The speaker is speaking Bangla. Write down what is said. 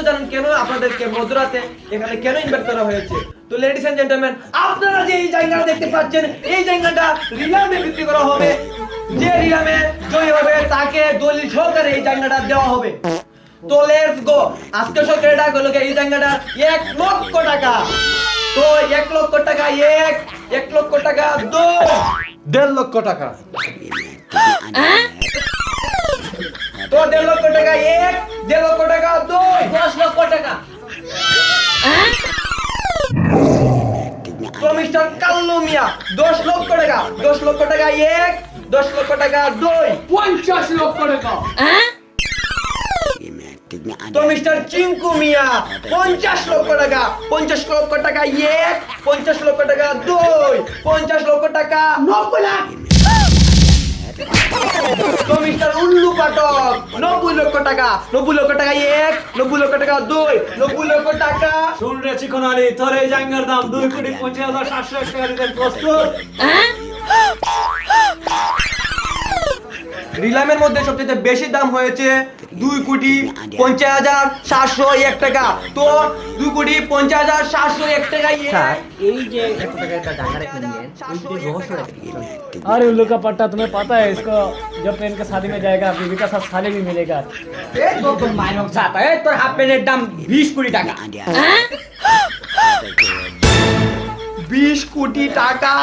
তো জানেন কেন আপনাদেরকে মধ্যরাতে এখানে কেন ইনভাইট করা হয়েছে। তো লেডিস এন্ড জেন্টলম্যান, আপনারা যে এই জায়গাটা দেখতে পাচ্ছেন, এই জায়গাটা রিলামে বিক্রি করা হবে। যে রিলামে জয়ী হবে তাকে দলিল সহকারে এই জায়গাটা দেওয়া হবে। তো লেটস গো। আজকে সরকারের ডাক হলো এই জায়গাটা 1 লক্ষ টাকা। তো 1 লক্ষ টাকা 1 লক্ষ টাকা 2 1.5 লক্ষ টাকা। তো 1.5 লক্ষ টাকা 1 1.5 লক্ষ টাকা 2 10 লক্ষ টাকা। তো মিস্টার কাল্লু মিয়া 10 লক্ষ টাকা 10 লক্ষ টাকা 1 10 লক্ষ টাকা 2 50 লক্ষ টাকা। তো মিস্টার চিঙ্কু মিয়া 50 লক্ষ টাকা 50 লক্ষ টাকা 1 50 লক্ষ টাকা 2 50 লক্ষ টাকা 90 লাখ। তো মিস্টার উল্লু পাঠক 90 লক্ষ টাকা 90 লক্ষ টাকা 1 90 লক্ষ টাকা 2 90 লক্ষ টাকা। শুন রে চিকন আলী, তোর এই জায়গার দাম 2,50,700 টাকা দিতে প্রস্তুত? রিলামের মধ্যে সবচেয়ে বেশি দাম হয়েছে 2,50,701 টাকা। তো 2,50,701 টাকা। এই যে এত টাকা একটা জায়গা কিনলেন, এইটার রহস্যটা কি? अरे उल्लू का पट्टा, तुम्हें पता है इसको जब पहन के शादी में जाएगा बीवी का साथ साले भी मिलेगा। এই তো তোর মাইনক জাতা, এই তোর হাফ প্যান্টের দাম 20 কোটি টাকা। 20 কোটি টাকা।